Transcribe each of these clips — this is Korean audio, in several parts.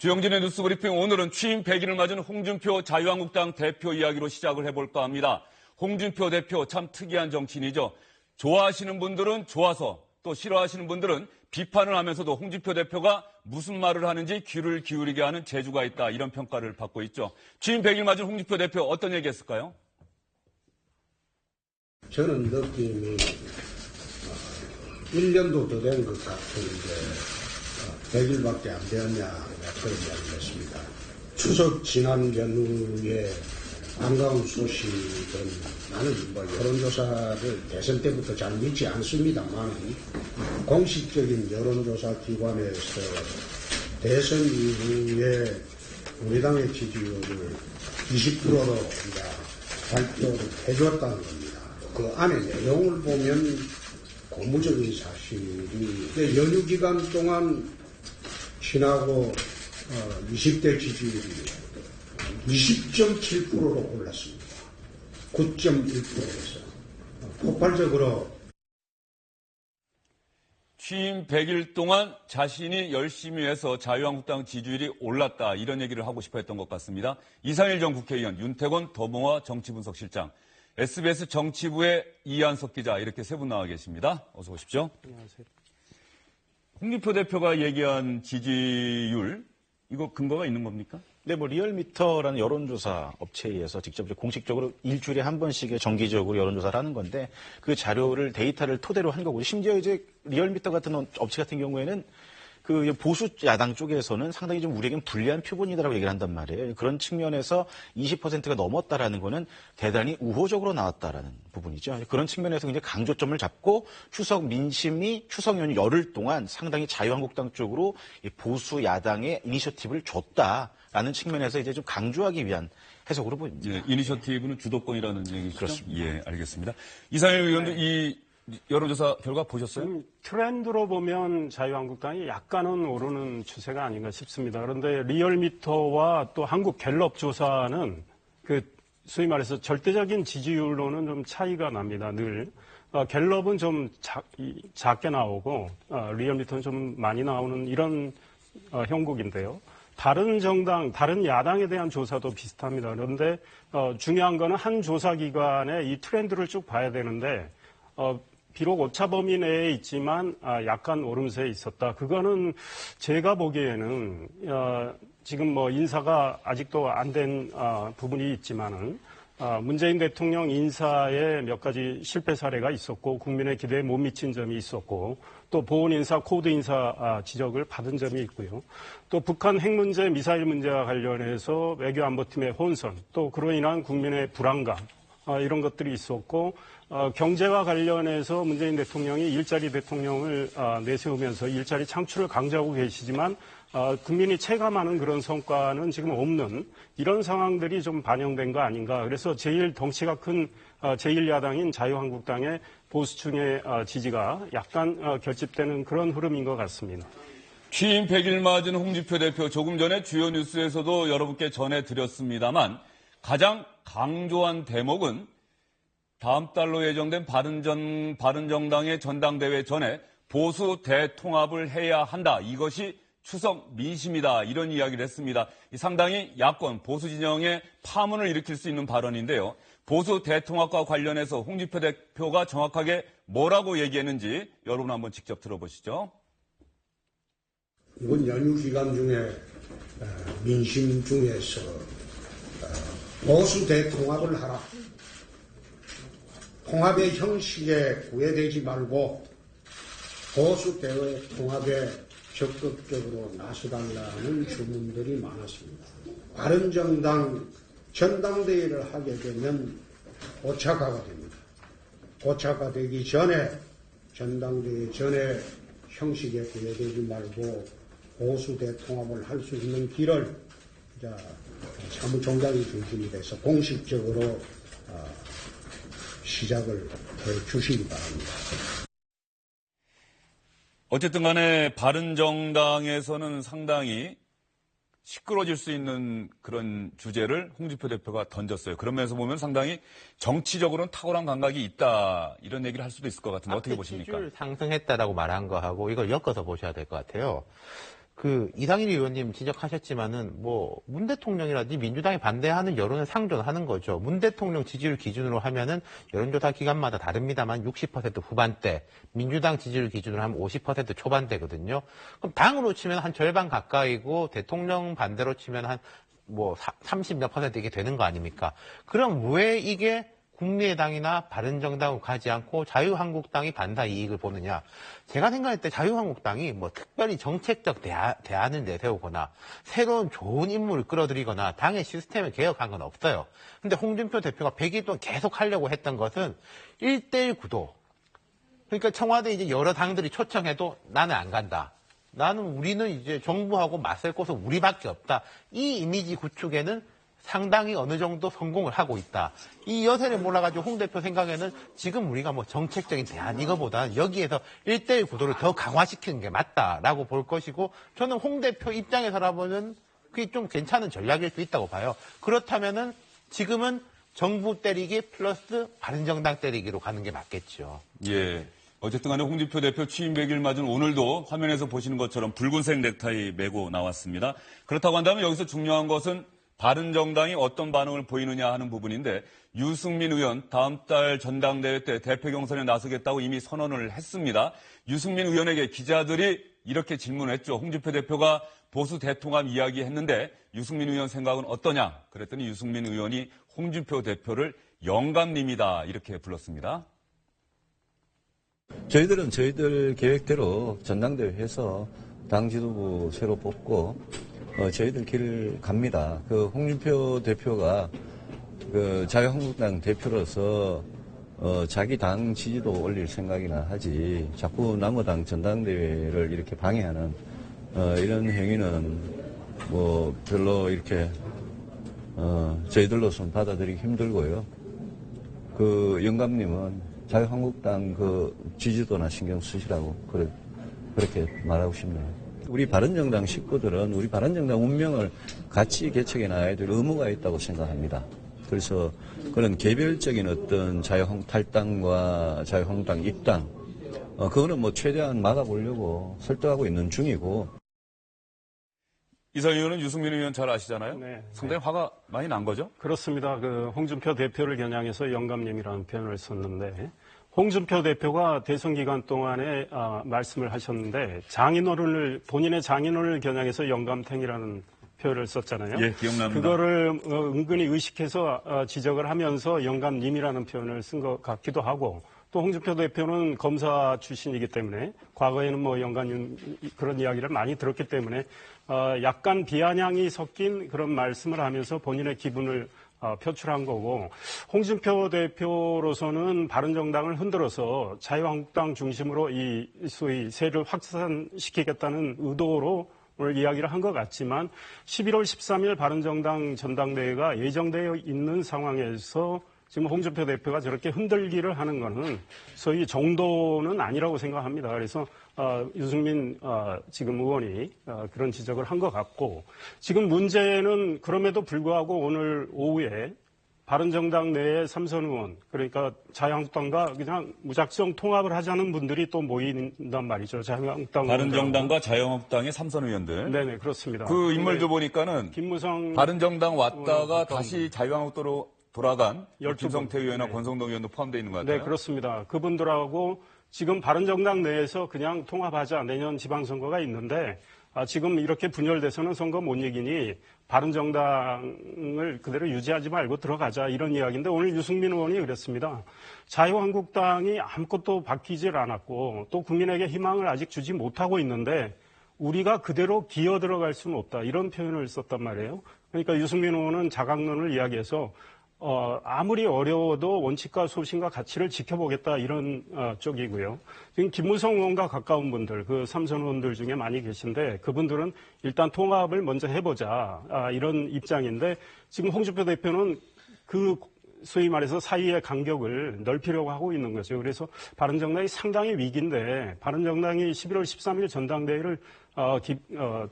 주영진의 뉴스브리핑, 오늘은 취임 100일을 맞은 홍준표 자유한국당 대표 이야기로 시작을 해볼까 합니다. 홍준표 대표 참 특이한 정치인이죠. 좋아하시는 분들은 좋아서, 또 싫어하시는 분들은 비판을 하면서도 홍준표 대표가 무슨 말을 하는지 귀를 기울이게 하는 재주가 있다, 이런 평가를 받고 있죠. 취임 100일 맞은 홍준표 대표, 어떤 얘기했을까요? 저는 느낌이 1년도 더 된 것 같은데 100일밖에 안 되었냐, 그런 이야기를 했습니다. 추석 지난 연후에 반가운 소식은, 나는 여론조사를 대선 때부터 잘 믿지 않습니다만, 공식적인 여론조사 기관에서 대선 이후에 우리 당의 지지율을 20%로 발표를 해줬다는 겁니다. 그 안에 내용을 보면 고무적인 사실이, 연휴 기간 동안 지나고 20대 지지율이 20.7%로 올랐습니다. 9.1%에서 폭발적으로. 취임 100일 동안 자신이 열심히 해서 자유한국당 지지율이 올랐다, 이런 얘기를 하고 싶어 했던 것 같습니다. 이상일 전 국회의원, 윤태곤 더모아 정치분석실장, SBS 정치부의 이한석 기자, 이렇게 세 분 나와 계십니다. 어서 오십시오. 안녕하세요. 홍준표 대표가 얘기한 지지율, 이거 근거가 있는 겁니까? 네, 리얼미터라는 여론조사 업체에 의해서 직접 공식적으로 일주일에 한 번씩의 정기적으로 여론조사를 하는 건데, 그 자료를, 데이터를 토대로 한 거고, 심지어 이제 리얼미터 같은 업체 같은 경우에는 그 보수 야당 쪽에서는 상당히 좀 우리에겐 불리한 표본이다라고 얘기를 한단 말이에요. 그런 측면에서 20%가 넘었다라는 거는 대단히 우호적으로 나왔다라는 부분이죠. 그런 측면에서 굉장히 강조점을 잡고, 추석 민심이 추석 연휴 열흘 동안 상당히 자유한국당 쪽으로 보수 야당의 이니셔티브를 줬다라는 측면에서 이제 좀 강조하기 위한 해석으로 보입니다. 예, 이니셔티브는 주도권이라는 얘기죠? 그렇습니다. 예, 알겠습니다. 이상일 의원도 이 여론조사 결과 보셨어요? 트렌드로 보면 자유한국당이 약간은 오르는 추세가 아닌가 싶습니다. 그런데 리얼미터와 또 한국갤럽 조사는 소위 말해서 절대적인 지지율로는 좀 차이가 납니다. 늘. 갤럽은 좀 작게 나오고 리얼미터는 좀 많이 나오는 이런 형국인데요. 다른 정당, 다른 야당에 대한 조사도 비슷합니다. 그런데 중요한 거는 한 조사기관의 이 트렌드를 쭉 봐야 되는데, 비록 오차 범위 내에 있지만 약간 오름세에 있었다. 그거는 제가 보기에는 지금 인사가 아직도 안 된 부분이 있지만은 문재인 대통령 인사에 몇 가지 실패 사례가 있었고, 국민의 기대에 못 미친 점이 있었고, 또 보훈 인사, 코드 인사 지적을 받은 점이 있고요. 또 북한 핵 문제, 미사일 문제와 관련해서 외교안보팀의 혼선, 또 그로 인한 국민의 불안감, 이런 것들이 있었고, 경제와 관련해서 문재인 대통령이 일자리 대통령을 내세우면서 일자리 창출을 강조하고 계시지만 국민이 체감하는 그런 성과는 지금 없는 이런 상황들이 좀 반영된 거 아닌가. 그래서 제일 덩치가 큰 제1야당인 자유한국당의 보수층의 지지가 약간 결집되는 그런 흐름인 것 같습니다. 취임 100일 맞은 홍준표 대표, 조금 전에 주요 뉴스에서도 여러분께 전해드렸습니다만, 가장 강조한 대목은 다음 달로 예정된 바른정당의 전당대회 전에 보수 대통합을 해야 한다. 이것이 추석 민심이다. 이런 이야기를 했습니다. 상당히 야권, 보수 진영의 파문을 일으킬 수 있는 발언인데요. 보수 대통합과 관련해서 홍준표 대표가 정확하게 뭐라고 얘기했는지 여러분 한번 직접 들어보시죠. 이번 연휴 기간 중에 민심 중에서 보수 대통합을 하라. 통합의 형식에 구애되지 말고 보수 대통합에 적극적으로 나서달라는 주문들이 많았습니다. 바른정당 전당대회를 하게 되면 오차가가 됩니다. 오차가 되기 전에, 전당대회 전에 형식에 구애되지 말고 보수 대통합을 할 수 있는 길을 사무총장이 중심이 돼서 공식적으로 시작을 해 주시기 바랍니다. 어쨌든 간에 바른정당에서는 상당히 시끄러질 수 있는 그런 주제를 홍준표 대표가 던졌어요. 그런 면에서 보면 상당히 정치적으로는 탁월한 감각이 있다, 이런 얘기를 할 수도 있을 것 같은데 어떻게 보십니까? 지지율 상승했다라고 말한 거하고 이걸 엮어서 보셔야 될 것 같아요. 이상일 의원님 지적하셨지만은 문 대통령이라든지 민주당이 반대하는 여론을 상존하는 거죠. 문 대통령 지지율 기준으로 하면은 여론조사 기간마다 다릅니다만 60% 후반대, 민주당 지지율 기준으로 하면 50% 초반대거든요. 그럼 당으로 치면 한 절반 가까이고 대통령 반대로 치면 한 30몇 % 이게 되는 거 아닙니까? 그럼 왜 이게 국민의당이나 바른정당으로 가지 않고 자유한국당이 반사 이익을 보느냐. 제가 생각할 때 자유한국당이 특별히 정책적 대안을 내세우거나 새로운 좋은 인물을 끌어들이거나 당의 시스템을 개혁한 건 없어요. 근데 홍준표 대표가 100일 동안 계속 하려고 했던 것은 1대1 구도. 그러니까 청와대 이제 여러 당들이 초청해도 나는 안 간다. 우리는 이제 정부하고 맞설 곳은 우리밖에 없다. 이 이미지 구축에는 상당히 어느 정도 성공을 하고 있다. 이 여세를 몰아가지고 홍 대표 생각에는 지금 우리가 정책적인 대안 이거보다 여기에서 1대1 구도를 더 강화시키는 게 맞다라고 볼 것이고 저는 홍 대표 입장에서라면 그게 좀 괜찮은 전략일 수 있다고 봐요. 그렇다면은 지금은 정부 때리기 플러스 바른정당 때리기로 가는 게 맞겠죠. 예. 어쨌든 간에 홍준표 대표 취임 100일 맞은 오늘도 화면에서 보시는 것처럼 붉은색 넥타이 메고 나왔습니다. 그렇다고 한다면 여기서 중요한 것은 바른정당이 어떤 반응을 보이느냐 하는 부분인데 유승민 의원 다음 달 전당대회 때 대표 경선에 나서겠다고 이미 선언을 했습니다. 유승민 의원에게 기자들이 이렇게 질문했죠. 홍준표 대표가 보수 대통합 이야기했는데 유승민 의원 생각은 어떠냐? 그랬더니 유승민 의원이 홍준표 대표를 영감님이다 이렇게 불렀습니다. 저희들은 저희들 계획대로 전당대회 해서 당 지도부 새로 뽑고 저희들 길을 갑니다. 홍준표 대표가 자유한국당 대표로서 자기 당 지지도 올릴 생각이나 하지 자꾸 남의 전당대회를 이렇게 방해하는 이런 행위는 별로 이렇게 저희들로서는 받아들이기 힘들고요. 영감님은 자유한국당 지지도나 신경 쓰시라고 그렇게 말하고 싶네요. 우리 바른정당 식구들은 우리 바른정당 운명을 같이 개척해 나가야 될 의무가 있다고 생각합니다. 그래서 그런 개별적인 어떤 탈당과 자유한국당 입당, 그거는 최대한 막아보려고 설득하고 있는 중이고. 이상 의원은 유승민 의원 잘 아시잖아요. 네. 상당히 화가 많이 난 거죠? 그렇습니다. 홍준표 대표를 겨냥해서 영감님이라는 표현을 썼는데 홍준표 대표가 대선 기간 동안에 말씀을 하셨는데 본인의 장인어른을 겨냥해서 영감탱이라는 표현을 썼잖아요. 예, 기억납니다. 그거를 은근히 의식해서 지적을 하면서 영감님이라는 표현을 쓴 것 같기도 하고 또 홍준표 대표는 검사 출신이기 때문에 과거에는 영감님 그런 이야기를 많이 들었기 때문에 약간 비아냥이 섞인 그런 말씀을 하면서 본인의 기분을 표출한 거고 홍준표 대표로서는 바른정당을 흔들어서 자유한국당 중심으로 이 소위 세를 확산시키겠다는 의도로 오늘 이야기를 한 것 같지만 11월 13일 바른정당 전당대회가 예정되어 있는 상황에서 지금 홍준표 대표가 저렇게 흔들기를 하는 거는 소위 정도는 아니라고 생각합니다. 그래서 유승민 지금 의원이 그런 지적을 한 것 같고 지금 문제는 그럼에도 불구하고 오늘 오후에 바른정당 내에 삼선 의원 그러니까 자유한국당과 그냥 무작정 통합을 하자는 분들이 또 모인단 말이죠. 자유한국당 바른정당과 자유한국당의 삼선 의원들. 네네 그렇습니다. 그 인물들 보니까는 김무성 바른정당 왔다가 다시 자유한국당으로 돌아간 12분. 김성태 의원이나 네. 권성동 의원도 포함되어 있는 것 같아요. 네, 그렇습니다. 그분들하고 지금 바른정당 내에서 그냥 통합하자 내년 지방선거가 있는데 지금 이렇게 분열돼서는 선거 못 이기니 바른정당을 그대로 유지하지 말고 들어가자 이런 이야기인데 오늘 유승민 의원이 그랬습니다. 자유한국당이 아무것도 바뀌질 않았고 또 국민에게 희망을 아직 주지 못하고 있는데 우리가 그대로 기어 들어갈 수는 없다 이런 표현을 썼단 말이에요. 그러니까 유승민 의원은 자강론을 이야기해서 아무리 어려워도 원칙과 소신과 가치를 지켜보겠다 이런 쪽이고요. 지금 김무성 의원과 가까운 분들, 그 삼선 의원들 중에 많이 계신데 그분들은 일단 통합을 먼저 해보자 이런 입장인데 지금 홍준표 대표는 그 소위 말해서 사이의 간격을 넓히려고 하고 있는 거죠. 그래서 바른정당이 상당히 위기인데 바른정당이 11월 13일 전당대회를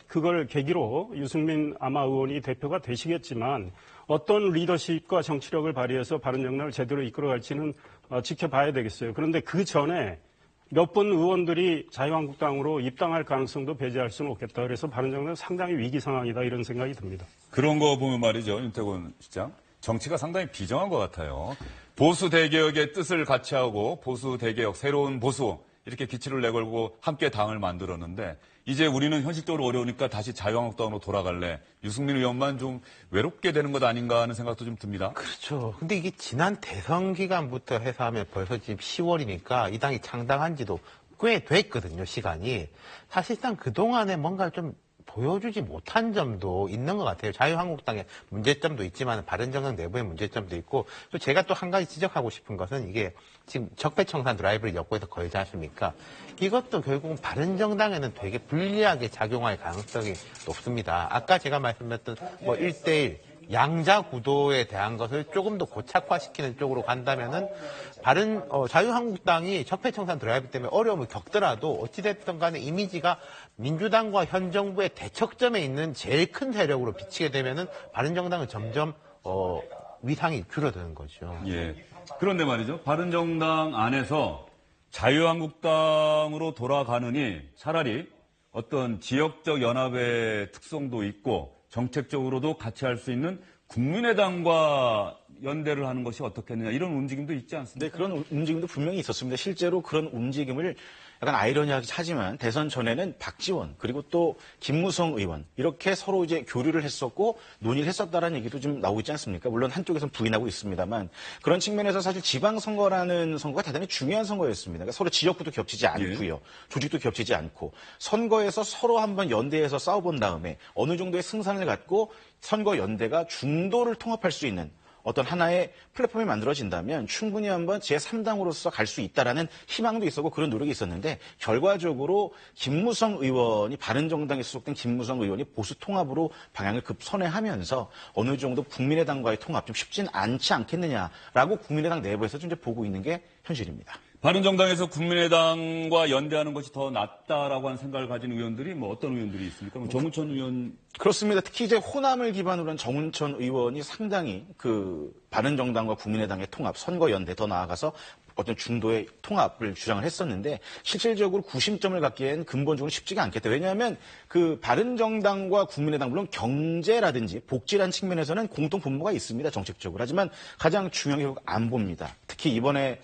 그걸 계기로 유승민 아마 의원이 대표가 되시겠지만 어떤 리더십과 정치력을 발휘해서 바른정당을 제대로 이끌어갈지는 지켜봐야 되겠어요. 그런데 그 전에 몇 번 의원들이 자유한국당으로 입당할 가능성도 배제할 수는 없겠다. 그래서 바른정당은 상당히 위기 상황이다 이런 생각이 듭니다. 그런 거 보면 말이죠, 윤태곤 시장. 정치가 상당히 비정한 것 같아요. 보수 대개혁의 뜻을 같이 하고 보수 대개혁, 새로운 보수 이렇게 기치를 내걸고 함께 당을 만들었는데 이제 우리는 현실적으로 어려우니까 다시 자유한국당으로 돌아갈래. 유승민 의원만 좀 외롭게 되는 것 아닌가 하는 생각도 좀 듭니다. 그렇죠. 근데 이게 지난 대선 기간부터 해서 하면 벌써 지금 10월이니까 이 당이 창당한 지도 꽤 됐거든요, 시간이. 사실상 그동안에 뭔가를 좀 보여주지 못한 점도 있는 것 같아요. 자유한국당의 문제점도 있지만 바른정당 내부의 문제점도 있고 또 제가 또 한 가지 지적하고 싶은 것은 이게 지금 적폐청산 드라이브를 엮고해서 걸지 않습니까? 이것도 결국은 바른정당에는 되게 불리하게 작용할 가능성이 높습니다. 아까 제가 말씀드렸던 뭐 1대1 양자 구도에 대한 것을 조금 더 고착화시키는 쪽으로 간다면은 자유한국당이 적폐청산 드라이브 때문에 어려움을 겪더라도 어찌됐든 간에 이미지가 민주당과 현 정부의 대척점에 있는 제일 큰 세력으로 비치게 되면은 바른정당은 점점 위상이 줄어드는 거죠. 예. 그런데 말이죠. 바른정당 안에서 자유한국당으로 돌아가느니 차라리 어떤 지역적 연합의 특성도 있고 정책적으로도 같이 할 수 있는 국민의당과 연대를 하는 것이 어떻겠느냐 이런 움직임도 있지 않습니까? 네, 그런 움직임도 분명히 있었습니다. 실제로 그런 움직임을 약간 아이러니하게 하지만 대선 전에는 박지원 그리고 또 김무성 의원 이렇게 서로 이제 교류를 했었고 논의를 했었다라는 얘기도 좀 나오고 있지 않습니까? 물론 한쪽에서는 부인하고 있습니다만 그런 측면에서 사실 지방선거라는 선거가 대단히 중요한 선거였습니다. 그러니까 서로 지역구도 겹치지 않고요. 조직도 겹치지 않고 선거에서 서로 한번 연대해서 싸워본 다음에 어느 정도의 승산을 갖고 선거 연대가 중도를 통합할 수 있는 어떤 하나의 플랫폼이 만들어진다면 충분히 한번 제3당으로서 갈 수 있다라는 희망도 있었고 그런 노력이 있었는데 결과적으로 김무성 의원이 바른정당에 소속된 김무성 의원이 보수 통합으로 방향을 급선회하면서 어느 정도 국민의당과의 통합 좀 쉽진 않지 않겠느냐라고 국민의당 내부에서 좀 이제 보고 있는 게 현실입니다. 바른정당에서 국민의당과 연대하는 것이 더 낫다라고 하는 생각을 가진 의원들이 뭐 어떤 의원들이 있습니까? 정우천 의원. 그렇습니다. 특히 이제 호남을 기반으로 한 정운천 의원이 상당히 그 바른정당과 국민의당의 통합, 선거 연대 더 나아가서 어떤 중도의 통합을 주장을 했었는데 실질적으로 구심점을 갖기엔 근본적으로 쉽지가 않겠다. 왜냐하면 그 바른정당과 국민의당 물론 경제라든지 복지라는 측면에서는 공통 분모가 있습니다. 정책적으로. 하지만 가장 중요한 게 결국 안보입니다. 특히 이번에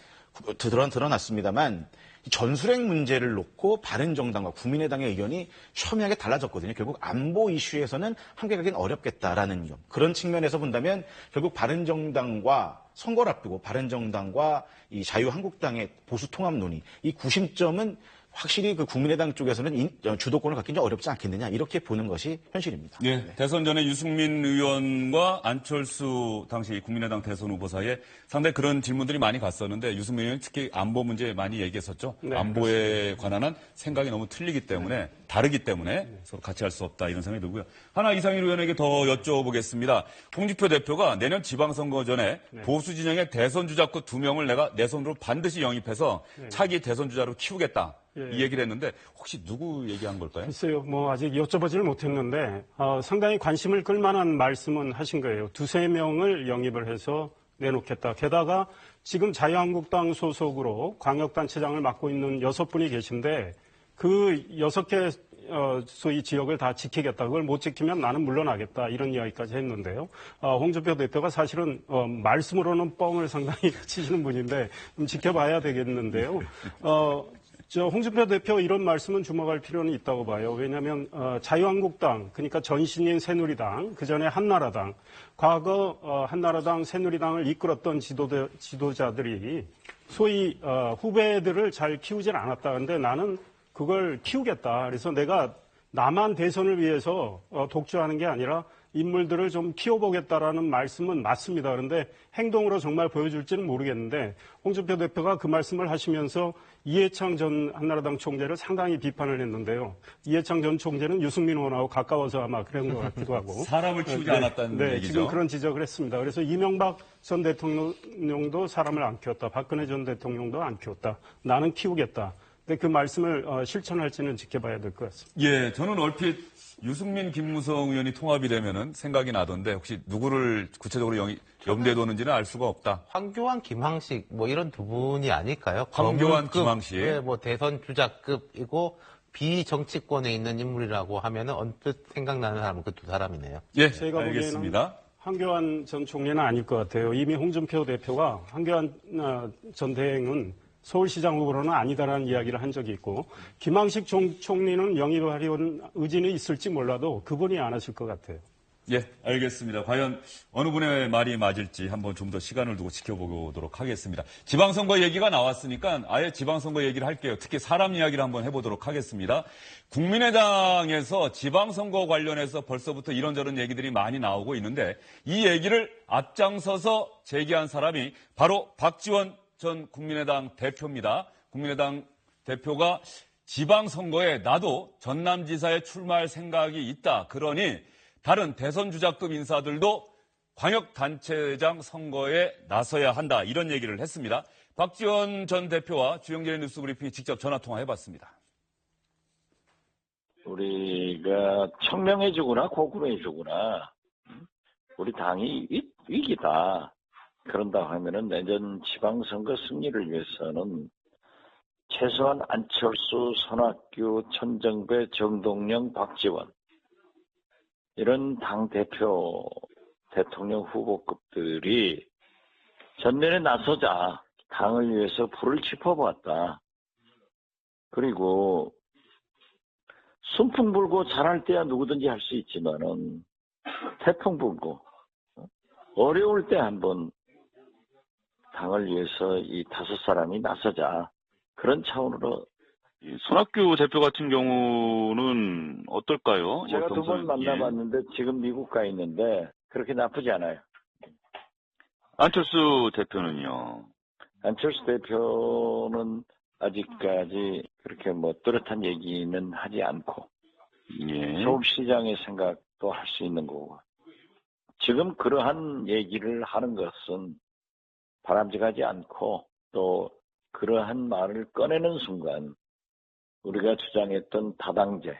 드러났습니다만 전술핵 문제를 놓고 바른정당과 국민의당의 의견이 첨예하게 달라졌거든요. 결국 안보 이슈에서는 함께 가긴 어렵겠다라는 점. 그런 측면에서 본다면 결국 바른정당과 선거를 앞두고 바른정당과 이 자유한국당의 보수 통합 논의 이 구심점은 확실히 그 국민의당 쪽에서는 주도권을 갖기는 좀 어렵지 않겠느냐 이렇게 보는 것이 현실입니다. 예, 대선 전에 유승민 의원과 안철수 당시 국민의당 대선 후보 사이에 상당히 그런 질문들이 많이 갔었는데 유승민 의원이 특히 안보 문제 많이 얘기했었죠. 네, 안보에 관한 생각이 너무 틀리기 때문에 다르기 때문에 서로 같이 할 수 없다 이런 생각이 들고요. 하나 이상일 의원에게 더 여쭤보겠습니다. 홍준표 대표가 내년 지방선거 전에 보수 진영의 대선 주자급 2명을 내가 내 손으로 반드시 영입해서 차기 대선 주자로 키우겠다. 이 얘기를 했는데 혹시 누구 얘기한 걸까요? 글쎄요, 뭐 아직 여쭤보지를 못했는데 상당히 관심을 끌만한 말씀은 하신 거예요. 2-3명을 영입을 해서 내놓겠다. 게다가 지금 자유한국당 소속으로 광역단체장을 맡고 있는 6분이 계신데 그 6개 소위 지역을 다 지키겠다. 그걸 못 지키면 나는 물러나겠다. 이런 이야기까지 했는데요. 홍준표 대표가 사실은 말씀으로는 뻥을 상당히 치시는 분인데 좀 지켜봐야 되겠는데요. 홍준표 대표 이런 말씀은 주목할 필요는 있다고 봐요. 왜냐하면 자유한국당, 그러니까 전신인 새누리당, 그전에 한나라당, 과거 한나라당, 새누리당을 이끌었던 지도자들이 소위 후배들을 잘 키우질 않았다. 그런데 나는 그걸 키우겠다. 그래서 내가 남한 대선을 위해서 독주하는 게 아니라 인물들을 좀 키워보겠다라는 말씀은 맞습니다. 그런데 행동으로 정말 보여줄지는 모르겠는데 홍준표 대표가 그 말씀을 하시면서 이해창 전 한나라당 총재를 상당히 비판을 했는데요. 이해창 전 총재는 유승민 의원하고 가까워서 아마 그런 것 같기도 하고. 사람을 키우지 않았다는 얘기죠. 지금 그런 지적을 했습니다. 그래서 이명박 전 대통령도 사람을 안 키웠다. 박근혜 전 대통령도 안 키웠다. 나는 키우겠다. 근데 그 말씀을 실천할지는 지켜봐야 될 것 같습니다. 예, 저는 얼핏 유승민, 김무성 의원이 통합이 되면은 생각이 나던데 혹시 누구를 구체적으로 염두에 두는지는 알 수가 없다. 황교안, 김항식 뭐 이런 두 분이 아닐까요? 황교안, 거물급, 김항식. 예, 뭐 대선 주자급이고 비정치권에 있는 인물이라고 하면은 언뜻 생각나는 사람은 그 두 사람이네요. 예, 제가 보기에는 알겠습니다. 황교안 전 총리는 아닐 것 같아요. 이미 홍준표 대표가 황교안 전 대행은 서울시장 후보로는 아니다라는 이야기를 한 적이 있고 김항식 총리는 영입하려는 의지는 있을지 몰라도 그분이 안 하실 것 같아요. 예, 알겠습니다. 과연 어느 분의 말이 맞을지 한번 좀 더 시간을 두고 지켜보도록 하겠습니다. 지방선거 얘기가 나왔으니까 아예 지방선거 얘기를 할게요. 특히 사람 이야기를 한번 해보도록 하겠습니다. 국민의당에서 지방선거 관련해서 벌써부터 이런저런 얘기들이 많이 나오고 있는데 이 얘기를 앞장서서 제기한 사람이 바로 박지원 전 국민의당 대표입니다. 국민의당 대표가 지방선거에 나도 전남지사에 출마할 생각이 있다. 그러니 다른 대선 주자급 인사들도 광역단체장 선거에 나서야 한다. 이런 얘기를 했습니다. 박지원 전 대표와 주영진의 뉴스브리핑이 직접 전화통화해봤습니다. 우리가 청명해지거나 고군해지거나 우리 당이 위기다. 그런다 하면은 내년 지방선거 승리를 위해서는 최소한 안철수, 손학규, 천정배, 정동영, 박지원 이런 당대표, 대통령 후보급들이 전면에 나서자 당을 위해서 불을 지펴보았다. 그리고 순풍 불고 잘할 때야 누구든지 할 수 있지만은 태풍 불고 어려울 때 한번 당을 위해서 이 5사람이 나서자. 그런 차원으로. 손학규 대표 같은 경우는 어떨까요? 제가 두 번 예. 만나봤는데 지금 미국 가 있는데 그렇게 나쁘지 않아요. 안철수 대표는요? 안철수 대표는 아직까지 그렇게 뭐 뚜렷한 얘기는 하지 않고 예. 서울시장의 생각도 할 수 있는 거고 지금 그러한 얘기를 하는 것은 바람직하지 않고 또 그러한 말을 꺼내는 순간 우리가 주장했던 다당제,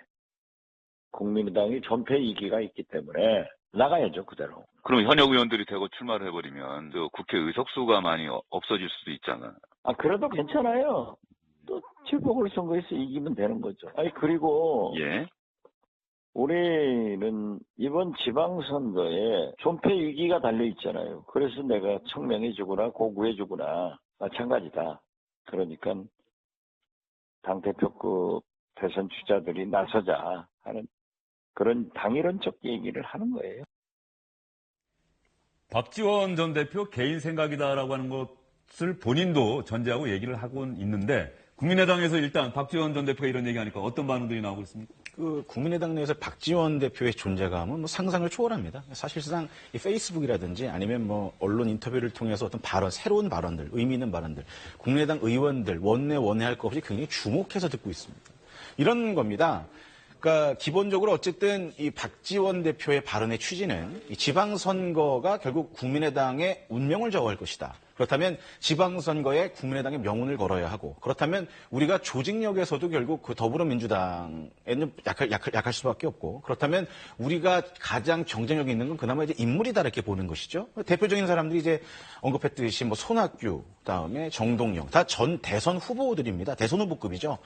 국민의당이 존폐 이기가 있기 때문에 나가야죠, 그대로. 그럼 현역 의원들이 대거 출마를 해버리면 또 국회 의석수가 많이 없어질 수도 있잖아. 그래도 괜찮아요. 또 재보궐선거에서 이기면 되는 거죠. 그리고 예. 우리는 이번 지방선거에 존폐 위기가 달려있잖아요. 그래서 내가 청명해주거나 고구해주거나 마찬가지다. 그러니까 당대표급 대선 주자들이 나서자 하는 그런 당이론적 얘기를 하는 거예요. 박지원 전 대표 개인 생각이다라고 하는 것을 본인도 전제하고 얘기를 하고는 있는데 국민의당에서 일단 박지원 전 대표가 이런 얘기하니까 어떤 반응들이 나오고 있습니까? 그 국민의당 내에서 박지원 대표의 존재감은 뭐 상상을 초월합니다. 사실상 이 페이스북이라든지 아니면 뭐 언론 인터뷰를 통해서 어떤 발언, 새로운 발언들, 의미 있는 발언들, 국민의당 의원들 원내할 것 없이 굉장히 주목해서 듣고 있습니다. 이런 겁니다. 그러니까 기본적으로 어쨌든 이 박지원 대표의 발언의 취지는 이 지방선거가 결국 국민의당의 운명을 정할 것이다. 그렇다면 지방선거에 국민의당의 명운을 걸어야 하고 그렇다면 우리가 조직력에서도 결국 그 더불어민주당에는 약할 수밖에 없고 그렇다면 우리가 가장 경쟁력이 있는 건 그나마 이제 인물이다 이렇게 보는 것이죠. 대표적인 사람들이 이제 언급했듯이 뭐 손학규, 그다음에 정동영 다 전 대선 후보들입니다. 대선 후보급이죠.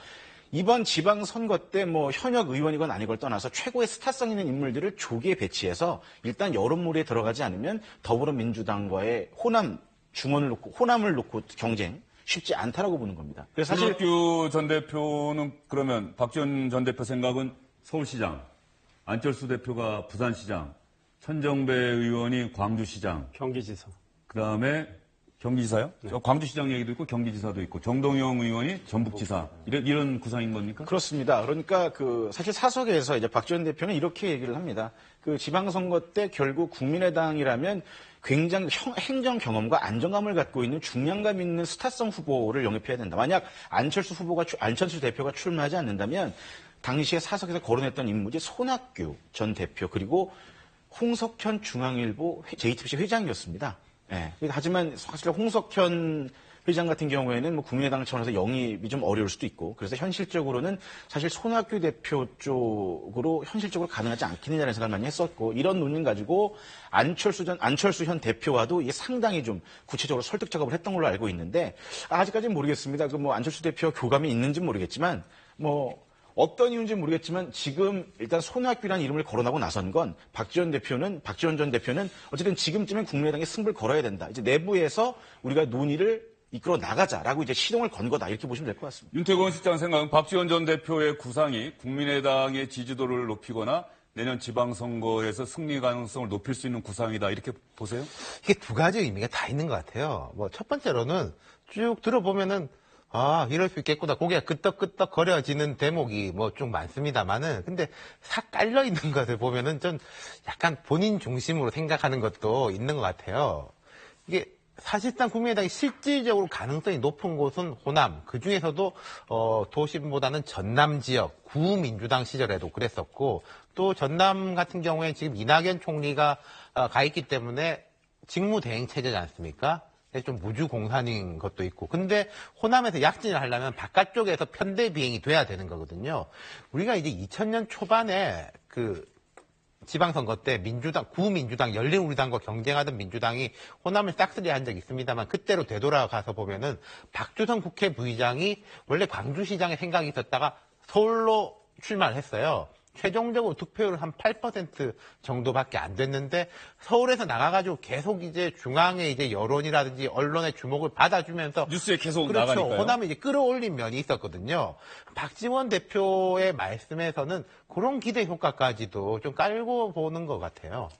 이번 지방선거 때 뭐 현역 의원이건 아니걸 떠나서 최고의 스타성 있는 인물들을 조기에 배치해서 일단 여론몰이에 들어가지 않으면 더불어민주당과의 호남을 놓고 경쟁 쉽지 않다라고 보는 겁니다. 그래서 사실 손학규 전 대표는 그러면 박지원 전 대표 생각은 서울시장, 안철수 대표가 부산시장, 천정배 의원이 광주시장, 경기지사. 그다음에 경기지사요? 광주시장 얘기도 있고 경기지사도 있고 정동영 의원이 전북지사 이런 구상인 겁니까? 그렇습니다. 그러니까 그 사실 사석에서 이제 박지원 대표는 이렇게 얘기를 합니다. 그 지방선거 때 결국 국민의당이라면 굉장히 행정 경험과 안정감을 갖고 있는 중량감 있는 스타성 후보를 영입해야 된다. 만약 안철수 대표가 출마하지 않는다면 당시에 사석에서 거론했던 인물이 손학규 전 대표 그리고 홍석현 중앙일보 JTBC 회장이었습니다. 예. 하지만 사실 홍석현 회장 같은 경우에는 뭐 국민의당 차원에서 영입이 좀 어려울 수도 있고 그래서 현실적으로는 사실 손학규 대표 쪽으로 현실적으로 가능하지 않겠느냐는 생각을 많이 했었고 이런 논의를 가지고 안철수 현 대표와도 이게 상당히 좀 구체적으로 설득 작업을 했던 걸로 알고 있는데 아직까지는 모르겠습니다. 그 뭐 안철수 대표와 교감이 있는지는 모르겠지만 뭐 어떤 이유인지 모르겠지만 지금 일단 손학규라는 이름을 거론하고 나선 건 박지원 전 대표는 어쨌든 지금쯤엔 국민의당에 승부를 걸어야 된다. 이제 내부에서 우리가 논의를 이끌어 나가자라고 이제 시동을 건 거다. 이렇게 보시면 될 것 같습니다. 윤태권 실장 생각은 박지원 전 대표의 구상이 국민의당의 지지도를 높이거나 내년 지방선거에서 승리 가능성을 높일 수 있는 구상이다. 이렇게 보세요? 이게 두 가지 의미가 다 있는 것 같아요. 뭐 첫 번째로는 쭉 들어보면은 아, 이럴 수 있겠구나. 고개가 끄덕끄덕 거려지는 대목이 뭐 좀 많습니다만은, 근데 싹 깔려 있는 것을 보면은 좀 약간 본인 중심으로 생각하는 것도 있는 것 같아요. 이게 사실상 국민의당이 실질적으로 가능성이 높은 곳은 호남, 그 중에서도 도심보다는 전남 지역, 구민주당 시절에도 그랬었고, 또 전남 같은 경우에 지금 이낙연 총리가 가 있기 때문에 직무대행 체제지 않습니까? 좀 무주공산인 것도 있고. 근데 호남에서 약진을 하려면 바깥쪽에서 편대 비행이 돼야 되는 거거든요. 우리가 이제 2000년 초반에 그 지방선거 때 민주당, 구민주당, 열린우리당과 경쟁하던 민주당이 호남을 싹쓸이한 적이 있습니다만 그때로 되돌아가서 보면은 박주선 국회 부의장이 원래 광주시장에 생각이 있었다가 서울로 출마를 했어요. 최종적으로 득표율은 한 8% 정도밖에 안 됐는데 서울에서 나가가지고 계속 이제 중앙의 이제 여론이라든지 언론의 주목을 받아주면서 뉴스에 계속 그렇죠. 나가니까요. 호남을 이제 끌어올린 면이 있었거든요. 박지원 대표의 말씀에서는 그런 기대 효과까지도 좀 깔고 보는 것 같아요.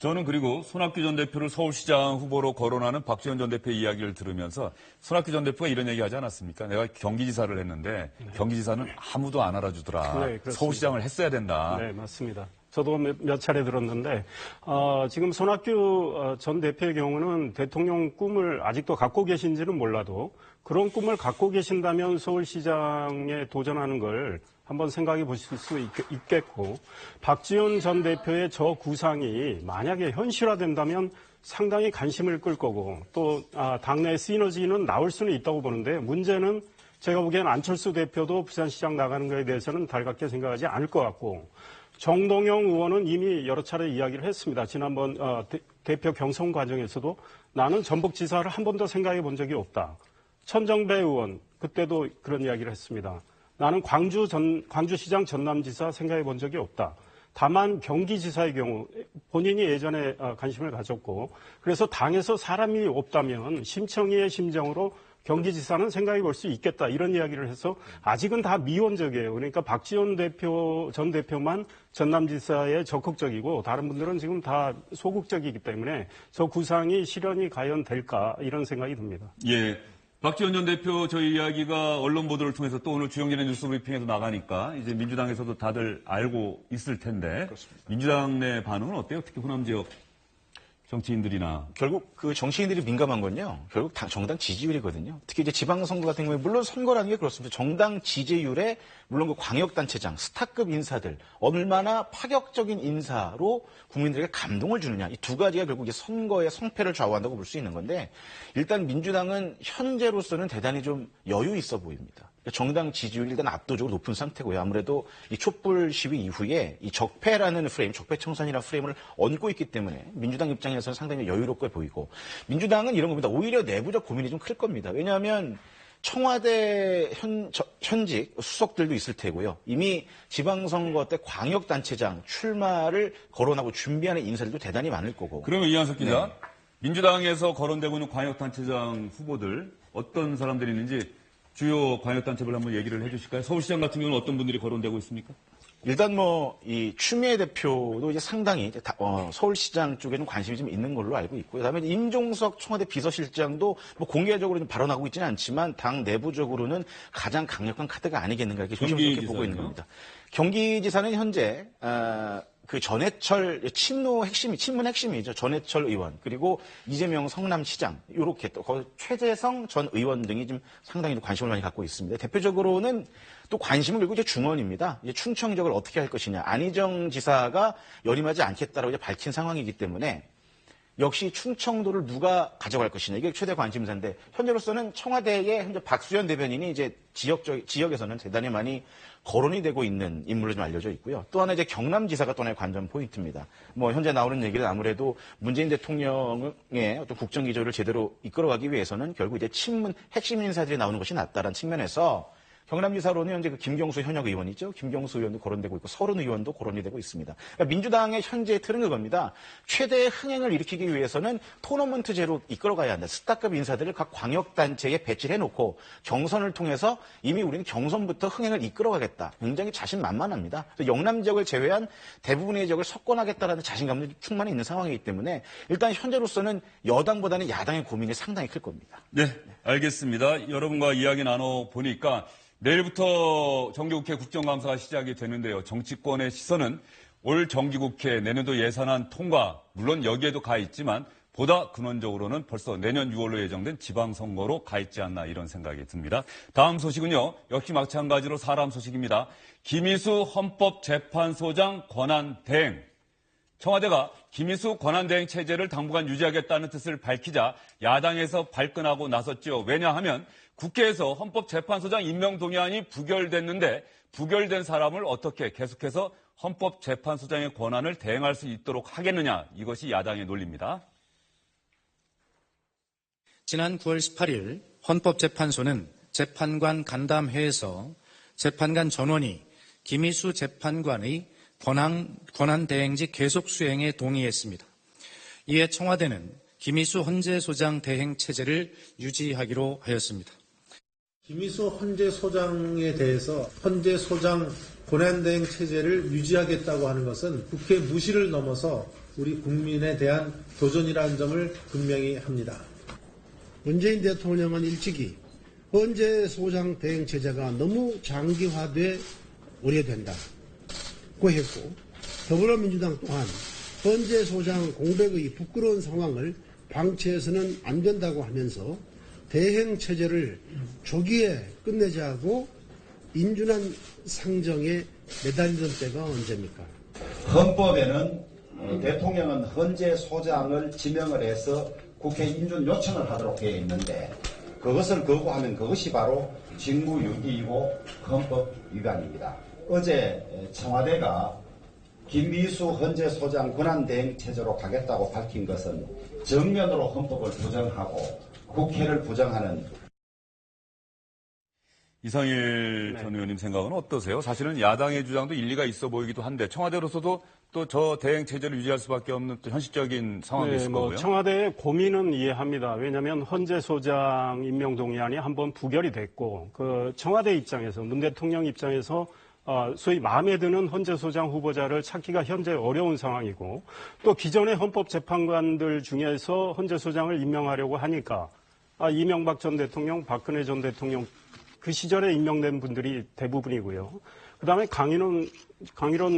저는 그리고 손학규 전 대표를 서울시장 후보로 거론하는 박지원 전 대표의 이야기를 들으면서 손학규 전 대표가 이런 얘기 하지 않았습니까? 내가 경기지사를 했는데 경기지사는 아무도 안 알아주더라. 네, 그렇습니다. 서울시장을 했어야 된다. 네, 맞습니다. 저도 몇 차례 들었는데 지금 손학규 전 대표의 경우는 대통령 꿈을 아직도 갖고 계신지는 몰라도 그런 꿈을 갖고 계신다면 서울시장에 도전하는 걸 한번 생각해 보실 수 있겠고 박지원 전 대표의 저 구상이 만약에 현실화된다면 상당히 관심을 끌 거고 또 당내 시너지는 나올 수는 있다고 보는데 문제는 제가 보기엔 안철수 대표도 부산시장 나가는 것에 대해서는 달갑게 생각하지 않을 것 같고 정동영 의원은 이미 여러 차례 이야기를 했습니다. 지난번 대표 경선 과정에서도 나는 전북지사를 한 번도 생각해 본 적이 없다. 천정배 의원 그때도 그런 이야기를 했습니다. 나는 광주시장 전남지사 생각해 본 적이 없다. 다만 경기지사의 경우 본인이 예전에 관심을 가졌고 그래서 당에서 사람이 없다면 심청이의 심정으로 경기지사는 생각해 볼 수 있겠다 이런 이야기를 해서 아직은 다 미온적이에요. 그러니까 박지원 전 대표만 전남지사에 적극적이고 다른 분들은 지금 다 소극적이기 때문에 저 구상이 실현이 과연 될까 이런 생각이 듭니다. 예. 박지원 전 대표 저희 이야기가 언론 보도를 통해서 또 오늘 주영진의 뉴스 브리핑에도 나가니까 이제 민주당에서도 다들 알고 있을 텐데 그렇습니다. 민주당 내 반응은 어때요? 특히 호남 지역 정치인들이나. 결국 그 정치인들이 민감한 건요. 결국 정당 지지율이거든요. 특히 이제 지방선거 같은 경우에 물론 선거라는 게 그렇습니다. 정당 지지율에 물론 그 광역단체장, 스타급 인사들 얼마나 파격적인 인사로 국민들에게 감동을 주느냐. 이 두 가지가 결국 이제 선거의 성패를 좌우한다고 볼 수 있는 건데 일단 민주당은 현재로서는 대단히 좀 여유 있어 보입니다. 정당 지지율이 일단 압도적으로 높은 상태고요. 아무래도 이 촛불 시위 이후에 이 적폐라는 프레임, 적폐청산이라는 프레임을 얹고 있기 때문에 민주당 입장에서는 상당히 여유롭게 보이고 민주당은 이런 겁니다. 오히려 내부적 고민이 좀 클 겁니다. 왜냐하면 청와대 현직 수석들도 있을 테고요. 이미 지방선거 때 광역단체장 출마를 거론하고 준비하는 인사들도 대단히 많을 거고. 그러면 이한석 기자, 네. 민주당에서 거론되고 있는 광역단체장 후보들 어떤 사람들이 있는지 주요 광역단체별 한번 얘기를 해주실까요? 서울시장 같은 경우는 어떤 분들이 거론되고 있습니까? 일단 이 추미애 대표도 이제 상당히 서울시장 쪽에는 관심이 좀 있는 걸로 알고 있고요. 그다음에 임종석 청와대 비서실장도 뭐 공개적으로 좀 발언하고 있지는 않지만 당 내부적으로는 가장 강력한 카드가 아니겠는가 이렇게 조심스럽게 보고 있는 겁니다. 경기지사는 현재 그 전해철 친문 핵심이죠. 전해철 의원 그리고 이재명 성남시장 이렇게 또 최재성 전 의원 등이 좀 상당히 관심을 많이 갖고 있습니다. 대표적으로는 또 관심은 결국 이제 중원입니다. 이제 충청 지역을 어떻게 할 것이냐. 안희정 지사가 연임하지 않겠다라고 이제 밝힌 상황이기 때문에 역시 충청도를 누가 가져갈 것이냐 이게 최대 관심사인데 현재로서는 청와대의 현재 박수현 대변인이 이제 지역에서는 대단히 많이 거론이 되고 있는 인물로 좀 알려져 있고요. 또 하나 이제 경남지사가 또 하나의 관전 포인트입니다. 뭐 현재 나오는 얘기는 아무래도 문재인 대통령의 어떤 국정 기조를 제대로 이끌어가기 위해서는 결국 이제 친문 핵심 인사들이 나오는 것이 낫다라는 측면에서 경남지사로는 현재 그 김경수 현역 의원이죠. 김경수 의원도 거론되고 있고 서른 의원도 거론이 되고 있습니다. 그러니까 민주당의 현재의 틀은 그겁니다. 최대의 흥행을 일으키기 위해서는 토너먼트제로 이끌어가야 한다. 스타급 인사들을 각 광역단체에 배치를 해놓고 경선을 통해서 이미 우리는 경선부터 흥행을 이끌어가겠다. 굉장히 자신만만합니다. 영남 지역을 제외한 대부분의 지역을 석권하겠다라는 자신감도 충만히 있는 상황이기 때문에 일단 현재로서는 여당보다는 야당의 고민이 상당히 클 겁니다. 네, 알겠습니다. 여러분과 이야기 나눠보니까 내일부터 정기국회 국정감사가 시작이 되는데요. 정치권의 시선은 올 정기국회 내년도 예산안 통과, 물론 여기에도 가 있지만 보다 근원적으로는 벌써 내년 6월로 예정된 지방선거로 가 있지 않나 이런 생각이 듭니다. 다음 소식은요. 역시 마찬가지로 사람 소식입니다. 김희수 헌법재판소장 권한 대행. 청와대가 김희수 권한대행 체제를 당분간 유지하겠다는 뜻을 밝히자 야당에서 발끈하고 나섰죠. 왜냐하면 국회에서 헌법재판소장 임명 동의안이 부결됐는데 부결된 사람을 어떻게 계속해서 헌법재판소장의 권한을 대행할 수 있도록 하겠느냐. 이것이 야당의 논리입니다. 지난 9월 18일 헌법재판소는 재판관 간담회에서 재판관 전원이 김희수 재판관의 권한대행직 계속 수행에 동의했습니다. 이에 청와대는 김희수 헌재소장 대행 체제를 유지하기로 하였습니다. 김희수 헌재소장에 대해서 헌재소장 권한대행 체제를 유지하겠다고 하는 것은 국회 무시를 넘어서 우리 국민에 대한 도전이라는 점을 분명히 합니다. 문재인 대통령은 일찍이 헌재소장 대행 체제가 너무 장기화돼 오래된다고 했고 더불어민주당 또한 헌재소장 공백의 부끄러운 상황을 방치해서는 안 된다고 하면서 대행 체제를 조기에 끝내자고 인준한 상정에 매달리던 때가 언제입니까? 헌법에는 대통령은 헌재소장을 지명을 해서 국회 인준 요청을 하도록 되어 있는데 그것을 거부하면 그것이 바로 직무유기이고 헌법 위반입니다. 어제 청와대가 김희수 헌재소장 권한대행 체제로 가겠다고 밝힌 것은 정면으로 헌법을 부정하고 국회를 부정하는. 이상일 전 의원님 생각은 어떠세요? 사실은 야당의 주장도 일리가 있어 보이기도 한데 청와대로서도 또 저 대행 체제를 유지할 수밖에 없는 또 현실적인 상황이 있을 거고요. 청와대의 고민은 이해합니다. 왜냐하면 헌재소장 임명 동의안이 한번 부결이 됐고 그 청와대 입장에서 문 대통령 입장에서 소위 마음에 드는 헌재소장 후보자를 찾기가 현재 어려운 상황이고 또 기존의 헌법재판관들 중에서 헌재소장을 임명하려고 하니까 이명박 전 대통령, 박근혜 전 대통령 그 시절에 임명된 분들이 대부분이고요. 그다음에 강일원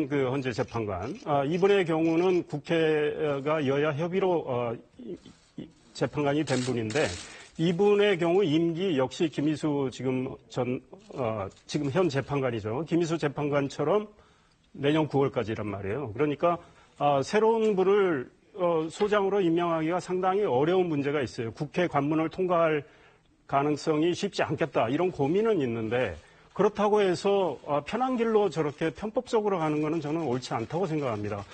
그 헌재재판관 이분의 경우는 국회가 여야 협의로 재판관이 된 분인데 이분의 경우 임기 역시 김희수 지금 현 재판관이죠. 김희수 재판관처럼 내년 9월까지란 말이에요. 그러니까 새로운 분을 소장으로 임명하기가 상당히 어려운 문제가 있어요. 국회 관문을 통과할 가능성이 쉽지 않겠다. 이런 고민은 있는데 그렇다고 해서 편한 길로 저렇게 편법적으로 가는 것은 저는 옳지 않다고 생각합니다.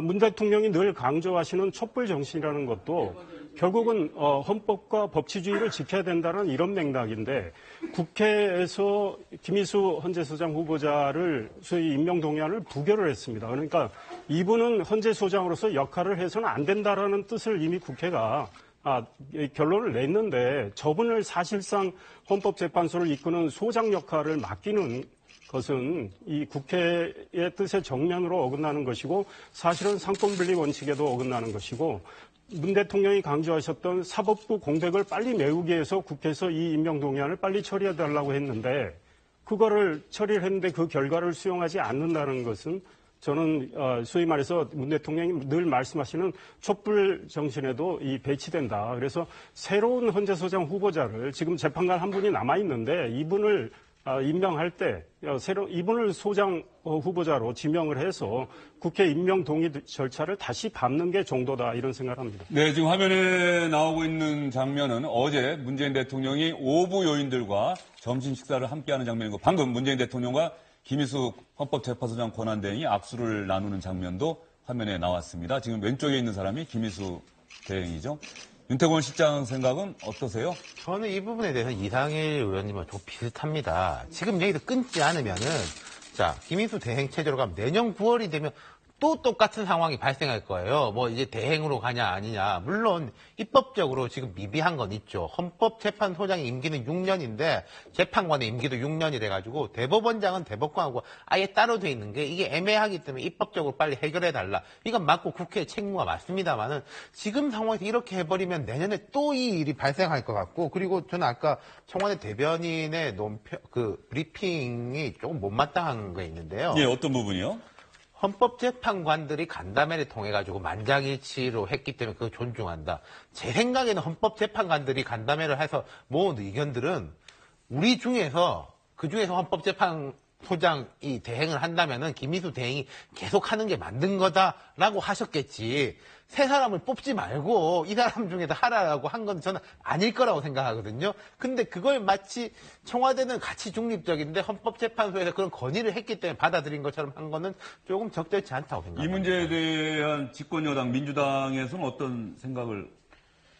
문 대통령이 늘 강조하시는 촛불 정신이라는 것도 결국은 헌법과 법치주의를 지켜야 된다는 이런 맥락인데 국회에서 김희수 헌재소장 후보자를 소위 임명 동의안을 부결을 했습니다. 그러니까 이분은 헌재소장으로서 역할을 해서는 안 된다라는 뜻을 이미 국회가 결론을 냈는데 저분을 사실상 헌법재판소를 이끄는 소장 역할을 맡기는 것은 이 국회의 뜻에 정면으로 어긋나는 것이고 사실은 상권분리 원칙에도 어긋나는 것이고 문 대통령이 강조하셨던 사법부 공백을 빨리 메우기 위해서 국회에서 이 임명 동의안을 빨리 처리해달라고 했는데 그거를 처리를 했는데 그 결과를 수용하지 않는다는 것은 저는 소위 말해서 문 대통령이 늘 말씀하시는 촛불 정신에도 이 배치된다. 그래서 새로운 헌재소장 후보자를 지금 재판관 한 분이 남아있는데 이분을 임명할 때 새로 이분을 소장 후보자로 지명을 해서 국회 임명 동의 절차를 다시 밟는 게 정도다 이런 생각을 합니다. 네, 지금 화면에 나오고 있는 장면은 어제 문재인 대통령이 오부 요인들과 점심 식사를 함께하는 장면이고 방금 문재인 대통령과 김희수 헌법재판소장 권한대행이 악수를 나누는 장면도 화면에 나왔습니다. 지금 왼쪽에 있는 사람이 김희수 대행이죠. 윤태권 실장 생각은 어떠세요? 저는 이 부분에 대해서는 이상일 의원님과 좀 비슷합니다. 지금 얘기도 끊지 않으면은, 자, 김희수 대행 체제로 가면 내년 9월이 되면 또 똑같은 상황이 발생할 거예요. 뭐 이제 대행으로 가냐 아니냐. 물론 입법적으로 지금 미비한 건 있죠. 헌법재판소장의 임기는 6년인데 재판관의 임기도 6년이 돼가지고 대법원장은 대법관하고 아예 따로 돼 있는 게 이게 애매하기 때문에 입법적으로 빨리 해결해달라. 이건 맞고 국회의 책무가 맞습니다만은 지금 상황에서 이렇게 해버리면 내년에 또 이 일이 발생할 것 같고, 그리고 저는 아까 청와대 대변인의 브리핑이 조금 못마땅한 게 있는데요. 예, 어떤 부분이요? 헌법재판관들이 간담회를 통해가지고 만장일치로 했기 때문에 그걸 존중한다. 제 생각에는 헌법재판관들이 간담회를 해서 모은 의견들은 우리 중에서, 그 중에서 헌법재판소장이 대행을 한다면은 김희수 대행이 계속 하는 게 맞는 거다라고 하셨겠지. 세 사람을 뽑지 말고 이 사람 중에서 하라고 한 건 저는 아닐 거라고 생각하거든요. 근데 그걸 마치 청와대는 가치 중립적인데 헌법재판소에서 그런 건의를 했기 때문에 받아들인 것처럼 한 거는 조금 적절치 않다고 생각합니다. 이 문제에 대한 집권여당 민주당에서는 어떤 생각을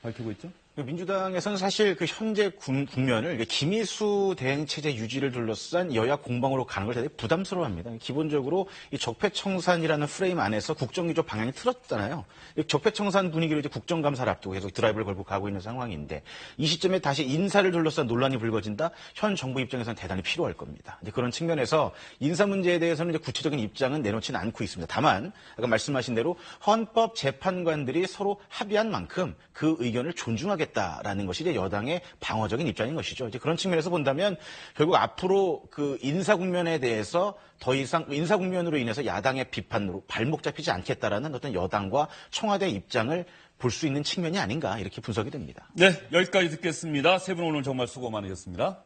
밝히고 있죠? 민주당에서는 사실 그 현재 국면을 김희수 대행 체제 유지를 둘러싼 여야 공방으로 가는 걸 대단히 부담스러워합니다. 기본적으로 이 적폐청산이라는 프레임 안에서 국정기조 방향이 틀었잖아요. 적폐청산 분위기로 이제 국정감사를 앞두고 계속 드라이브를 걸고 가고 있는 상황인데 이 시점에 다시 인사를 둘러싼 논란이 불거진다. 현 정부 입장에서는 대단히 필요할 겁니다. 이제 그런 측면에서 인사 문제에 대해서는 이제 구체적인 입장은 내놓지는 않고 있습니다. 다만 아까 말씀하신 대로 헌법 재판관들이 서로 합의한 만큼 그 의견을 존중하겠다. 라는 것이 이제 여당의 방어적인 입장인 것이죠. 이제 그런 측면에서 본다면 결국 앞으로 그 인사 국면에 대해서 더 이상 인사 국면으로 인해서 야당의 비판으로 발목 잡히지 않겠다라는 어떤 여당과 청와대 입장을 볼 수 있는 측면이 아닌가 이렇게 분석이 됩니다. 네, 여기까지 듣겠습니다. 세 분 오늘 정말 수고 많으셨습니다.